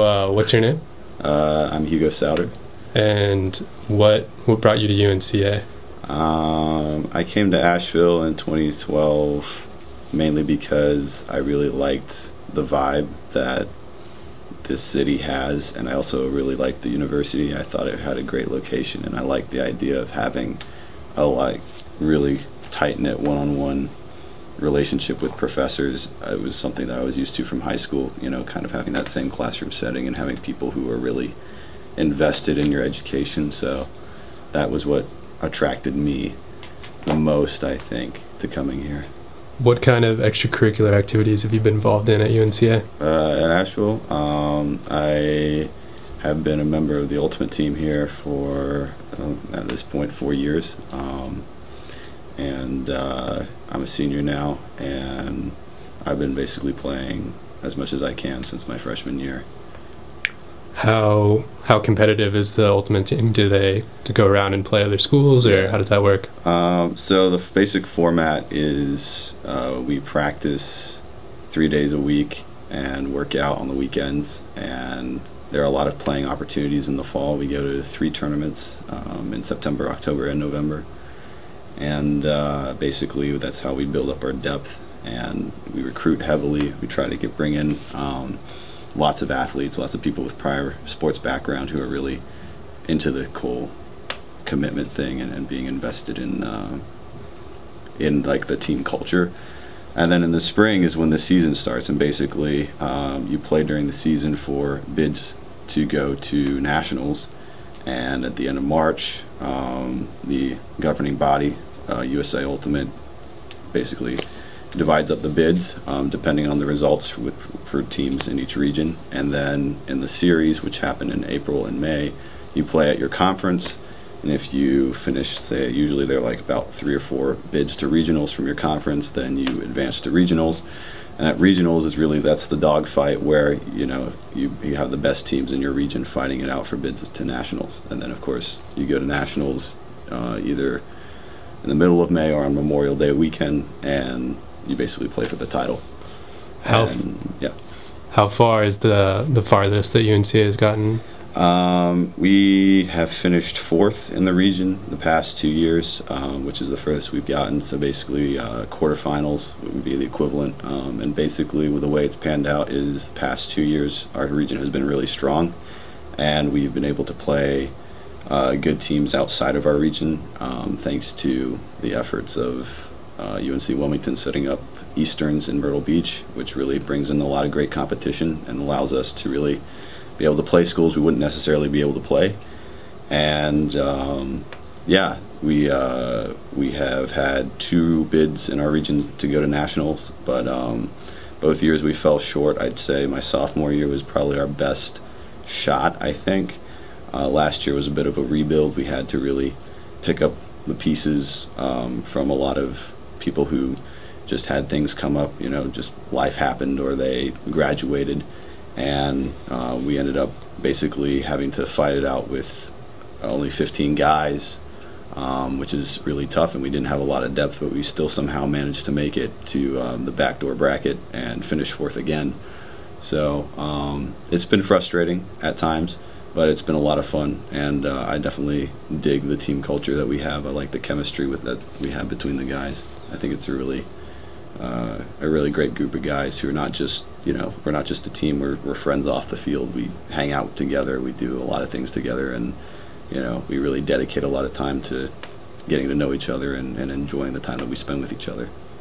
What's your name? I'm Hugo Sowder. And what brought you to UNCA? I came to Asheville in 2012 mainly because I really liked the vibe that this city has, and I also really liked the university. I thought it had a great location, and I liked the idea of having a really tight-knit one-on-one relationship with professors. It was something that I was used to from high school, you know, kind of having that same classroom setting and having people who are really invested in your education. So that was what attracted me the most, I think, to coming here. What kind of extracurricular activities have you been involved in at UNCA? At Asheville, I have been a member of the Ultimate team here for, at this point, 4 years. And I'm a senior now, and I've been basically playing as much as I can since my freshman year. How competitive is the Ultimate team? Do they go around and play other schools, or how does that work? So the basic format is we practice 3 days a week and work out on the weekends, and there are a lot of playing opportunities in the fall. We go to 3 tournaments in September, October, and November, and basically that's how we build up our depth, and we recruit heavily. We try to bring in lots of athletes, lots of people with prior sports background who are really into the whole commitment thing and being invested in like the team culture. And then in the spring is when the season starts, and basically you play during the season for bids to go to nationals. And at the end of March, the governing body, USA Ultimate, basically divides up the bids depending on the results for teams in each region. And then in the series, which happen in April and May, you play at your conference, and if you finish, say, usually they're like about 3 or 4 bids to regionals from your conference, then you advance to regionals. And at regionals is really, that's the dogfight where, you know, you have the best teams in your region fighting it out for bids to nationals. And then of course you go to nationals either in the middle of May or on Memorial Day weekend, and you basically play for the title. How far is the farthest that UNCA has gotten? We have finished 4th in the region the past 2 years, which is the furthest we've gotten. So basically quarterfinals would be the equivalent, and basically with the way it's panned out is the past 2 years our region has been really strong, and we've been able to play good teams outside of our region thanks to the efforts of UNC Wilmington setting up Easterns in Myrtle Beach, which really brings in a lot of great competition and allows us to really be able to play schools we wouldn't necessarily be able to play. And yeah, we have had 2 bids in our region to go to nationals, but both years we fell short. I'd say my sophomore year was probably our best shot, I think. Last year was a bit of a rebuild. We had to really pick up the pieces from a lot of people who just had things come up, you know, just life happened or they graduated, and we ended up basically having to fight it out with only 15 guys, which is really tough, and we didn't have a lot of depth, but we still somehow managed to make it to the backdoor bracket and finish 4th again. So it's been frustrating at times, but it's been a lot of fun, and I definitely dig the team culture that we have. I like the chemistry that we have between the guys. I think it's a really great group of guys who are not just, you know, we're not just a team, we're friends off the field. We hang out together, we do a lot of things together, and, you know, we really dedicate a lot of time to getting to know each other and enjoying the time that we spend with each other.